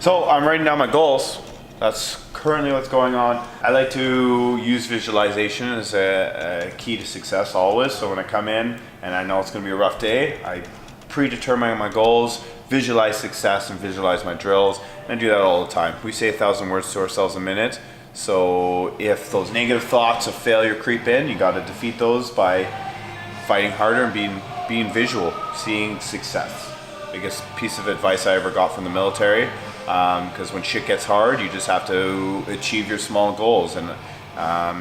So I'm writing down my goals. That's currently what's going on. I like to use visualization as a key to success always. So when I come in and I know it's going to be a rough day, I predetermine my goals, visualize success, and visualize my drills. And I do that all the time. We say 1,000 words to ourselves a minute. So if those negative thoughts of failure creep in, you got to defeat those by fighting harder and being visual, seeing success. Biggest piece of advice I ever got from the military. Because when shit gets hard, you just have to achieve your small goals. And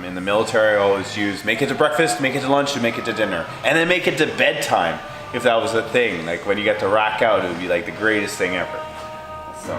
in the military, I always use make it to breakfast, make it to lunch, and make it to dinner. And then make it to bedtime, if that was a thing. Like when you get to rack out, it would be like the greatest thing ever. So.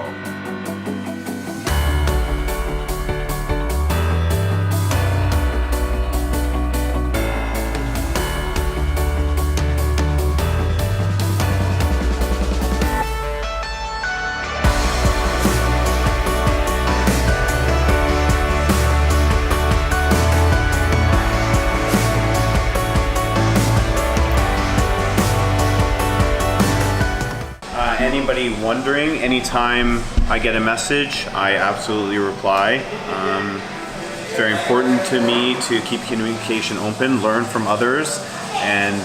Anybody wondering, anytime I get a message, I absolutely reply. It's very important to me to keep communication open, learn from others, and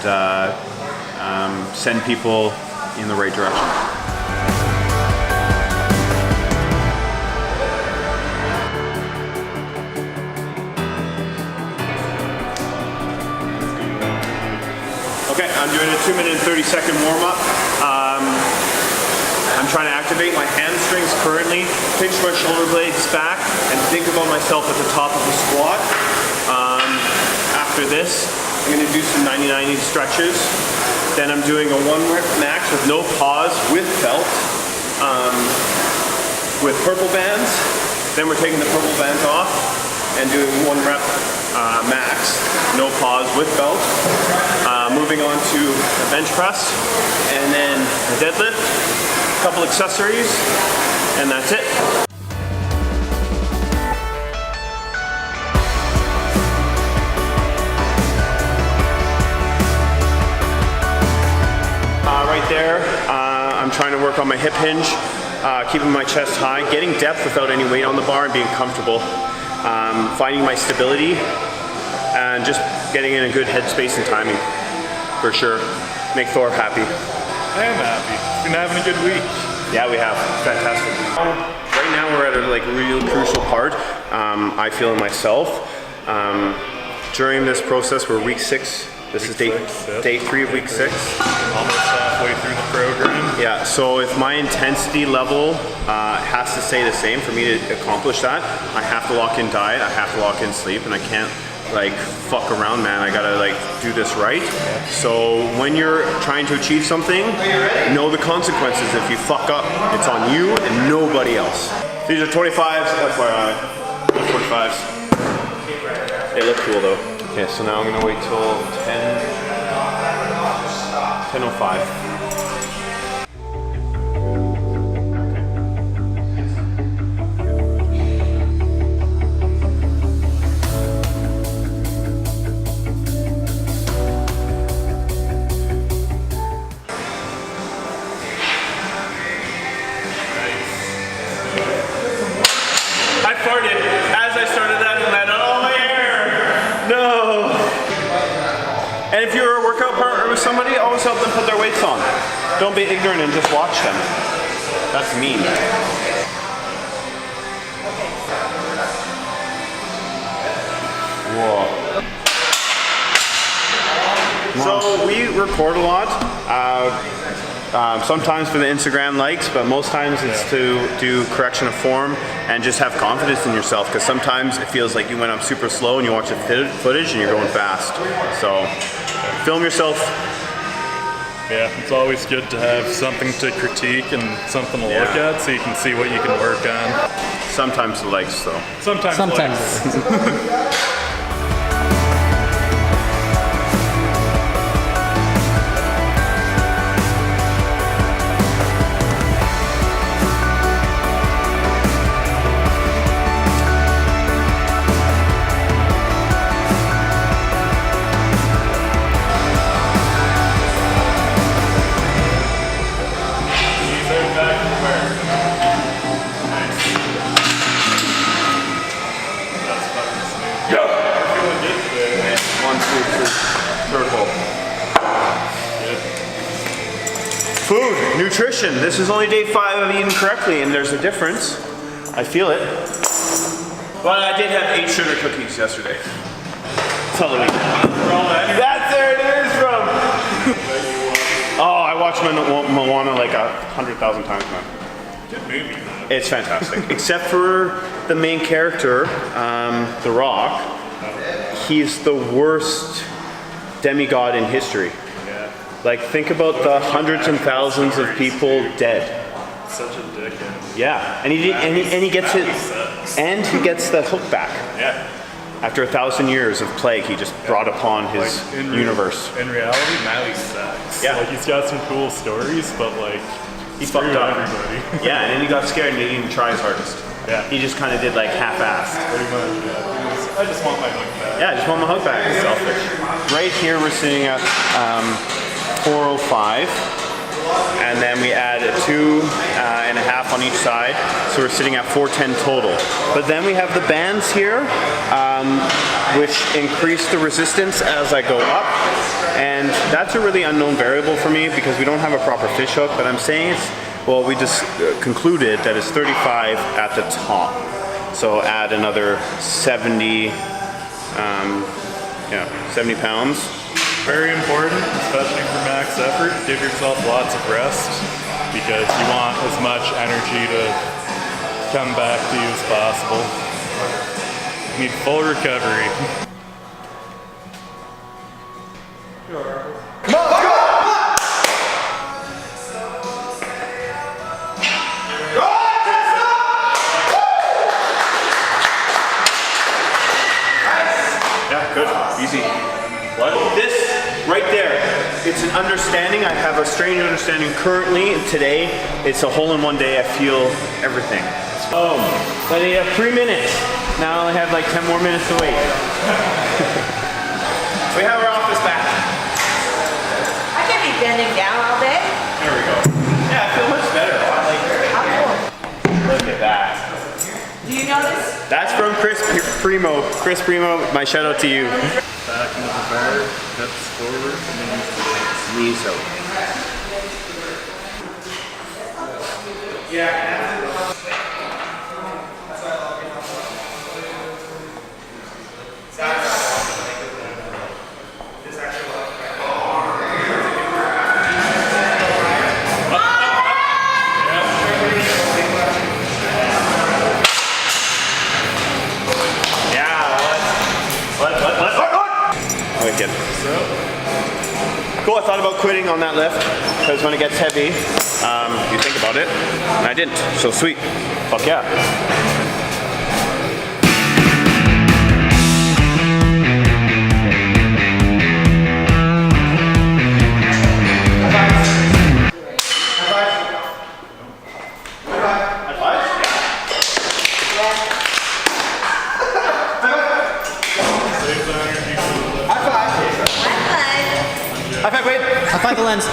send people in the right direction. Okay, I'm doing a 2-minute and 30-second warm-up. I'm trying to activate my hamstrings currently, pinch my shoulder blades back, and think about myself at the top of the squat. After this, I'm going to do some 90-90 stretches. Then I'm doing a 1-rep max with no pause with belt, with purple bands. Then we're taking the purple bands off and doing 1-rep max, no pause with belt. Moving on to a bench press, and then a deadlift. Couple accessories, and that's it. Right there, I'm trying to work on my hip hinge, keeping my chest high, getting depth without any weight on the bar and being comfortable, finding my stability, and just getting in a good headspace and timing, for sure. Make Thor happy. I am happy. Been having a good week. Yeah, we have. Fantastic. Right now we're at a real crucial part. I feel in myself. During this process, we're week 6. This is day 3 of week 6. Almost halfway through the program. Yeah, so if my intensity level has to stay the same for me to accomplish that, I have to lock in diet, I have to lock in sleep, and I can't fuck around, man. I gotta do this right. So when you're trying to achieve something, know the consequences. If you fuck up, it's on you and nobody else. These are 25s, FYI. 45s. They look cool though. Okay, so now I'm gonna wait till 10:05. As I started that and let all my air. No. And if you're a workout partner with somebody, always help them put their weights on. Don't be ignorant and just watch them. That's mean. Whoa. So we record a lot. Sometimes for the Instagram likes, but most times it's to do correction of form and just have confidence in yourself, because sometimes it feels like you went up super slow and you watch the footage and you're going fast. So film yourself. Yeah, it's always good to have something to critique and something to look at so you can see what you can work on. Sometimes the likes though. Sometimes. Likes. nutrition. This is only day 5 of eating correctly, and there's a difference. I feel it. But I did have 8 sugar cookies yesterday. That's where it is from. Oh, I watched Moana like 100,000 times now. Good movie. It's fantastic. Except for the main character, The Rock. He's the worst demigod in history. Yeah. Like, think about the hundreds and thousands of people dead. Such a dickhead. Yeah, and he gets it, and he gets the hook back. Yeah. After 1,000 years of plague, he just brought upon his universe. In reality, Maui sucks. Yeah. Like, he's got some cool stories, but like, He fucked up. everybody. Yeah, and then he got scared and he didn't even try his hardest. Yeah. He just kind of did like half-assed. Pretty much, yeah. I just want my hook back. Yeah, I just want my hook back. It's selfish. Right here, we're sitting at 405, and then we add a 2.5 on each side, so we're sitting at 410 total. But then we have the bands here, which increase the resistance as I go up, and that's a really unknown variable for me because we don't have a proper fish hook. But I'm saying it's, well, we just concluded that it's 35 at the top. So add another 70, 70 pounds. Very important, especially for max effort. Give yourself lots of rest because you want as much energy to come back to you as possible. You need full recovery. Yeah, good. Easy. What? This right there, it's an understanding. I have a strange understanding currently. Today, it's a hole-in-one day. I feel everything. Oh, but I have 3 minutes. Now I only have like 10 more minutes to wait. We have our office back. I can be bending down all day. There we go. Yeah, I feel much better. I like it. How cool. Look at that. Do you notice? That's from Chris Primo. Chris Primo, my shout out to you. Back into the bar, hips forward, knees to the Knees out. Wicked. Cool, I thought about quitting on that lift because when it gets heavy, you think about it, and I didn't. So sweet. Fuck yeah. High five, wait. High five the lens.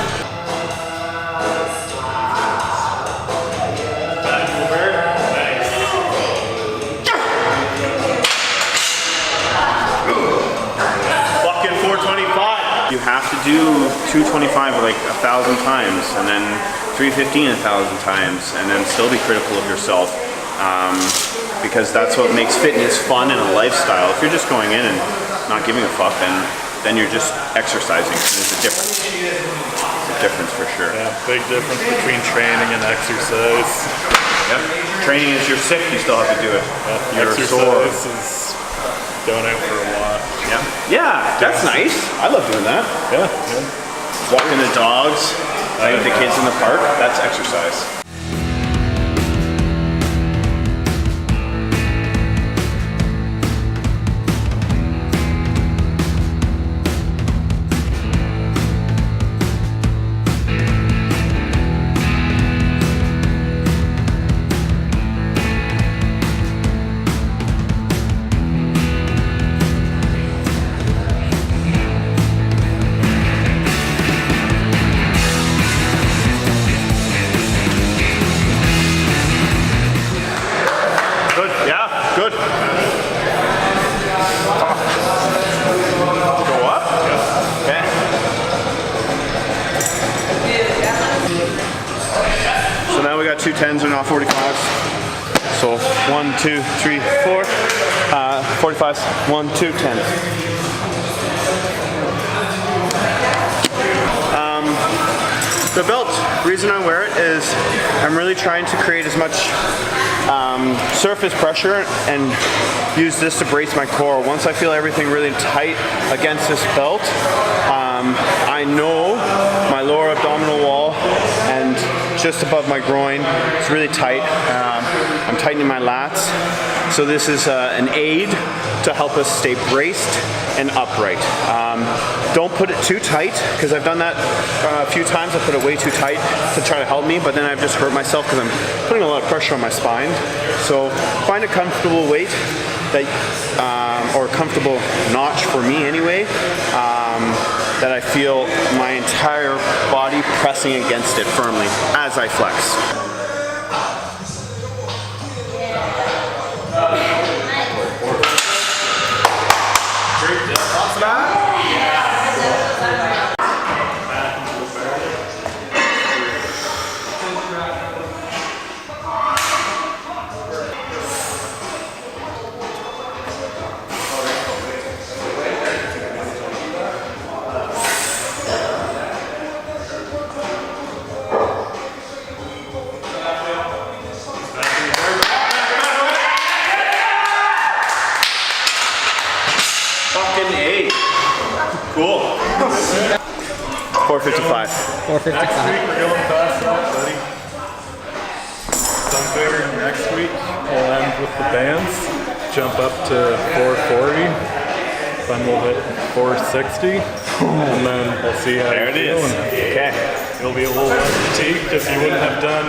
Fucking 425. You have to do 225 like 1,000 times, and then 315 1,000 times, and then still be critical of yourself. Because that's what makes fitness fun and a lifestyle. If you're just going in and not giving a fuck, then you're just exercising. There's a difference. It's a difference for sure. Yeah, big difference between training and exercise. Yep. Training is you're sick, you still have to do it. Yeah, You're exercise sore. is going out for a walk. Yeah. Yeah, that's nice. I love doing that. Yeah, yeah. Walking the dogs, playing with the kids in the park, that's exercise. two 10s are now 45s. So 1, 2, 3, 4, 45s, 1, 2, 10s. The belt, reason I wear it is I'm really trying to create as much surface pressure and use this to brace my core. Once I feel everything really tight against this belt, I know my lower abdominal wall and just above my groin is really tight. I'm tightening my lats. So this is an aid to help us stay braced and upright. Don't put it too tight, because I've done that a few times. I put it way too tight to try to help me, but then I've just hurt myself because I'm putting a lot of pressure on my spine. So find a comfortable weight that, or comfortable notch for me anyway, that I feel my entire body pressing against it firmly as I flex. Fucking A. Cool. 455. 455. 455. Next week we're going past that, buddy. Some better next week. We'll end with the bands. Jump up to 440. Then we'll hit 460. And then we'll see how There it is. Okay. It'll be a little less fatigued if you wouldn't have done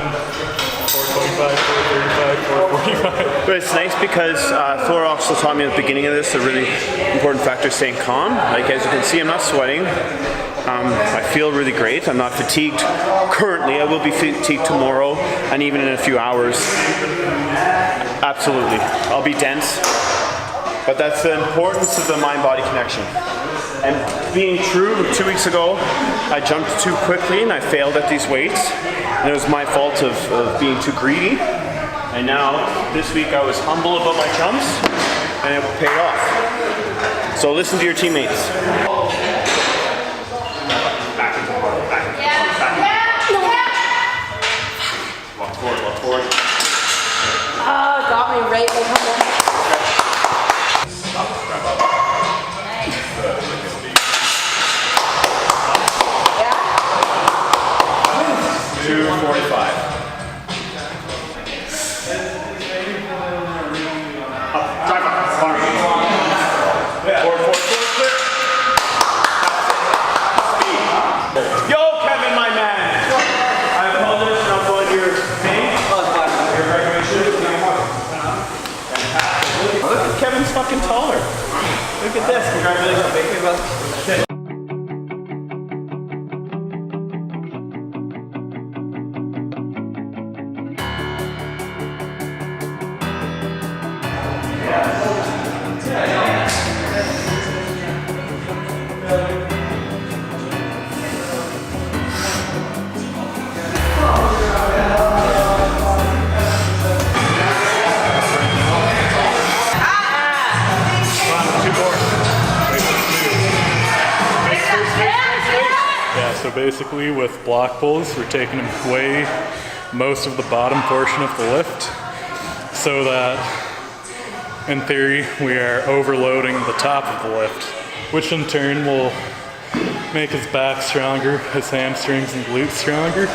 425, 435, 445. But it's nice because Thor also taught me at the beginning of this a really important factor is staying calm. Like as you can see, I'm not sweating. I feel really great. I'm not fatigued currently. I will be fatigued tomorrow and even in a few hours. Absolutely. I'll be dense. But that's the importance of the mind-body connection. And being true, 2 weeks ago, I jumped too quickly and I failed at these weights. And it was my fault of being too greedy. And now, this week I was humble about my jumps and it paid off. So listen to your teammates. Walk forward, walk forward. Oh, got me right like humble. Yeah? 245. Yo, Kevin, my man. I apologize for not going to your thing. Your graduation. Look at Kevin's fucking taller. Look at this. Congratulations. Thank you, brother. So basically with block pulls, we're taking away most of the bottom portion of the lift so that in theory we are overloading the top of the lift, which in turn will make his back stronger, his hamstrings and glutes stronger,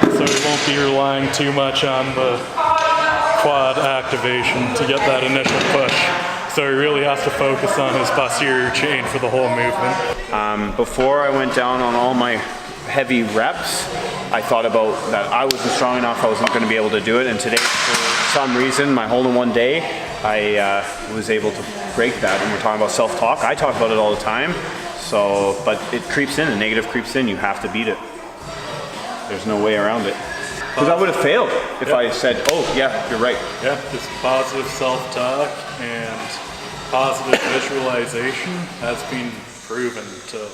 so he won't be relying too much on the quad activation to get that initial push. So he really has to focus on his posterior chain for the whole movement. Before I went down on all my heavy reps, I thought about that I wasn't strong enough, I wasn't going to be able to do it, and today, for some reason, my hole in one day, I was able to break that. And we're talking about self-talk. I talk about it all the time, so, but it creeps in, the negative creeps in, you have to beat it. There's no way around it. Because I would have failed if I said, oh yeah, you're right. Yeah, just positive self-talk and positive visualization has been proven to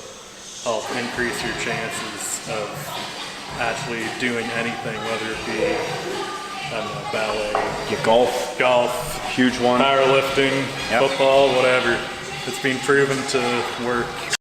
help increase your chances of actually doing anything, whether it be ballet, Golf, golf, huge one. powerlifting, Yep. football, whatever. It's been proven to work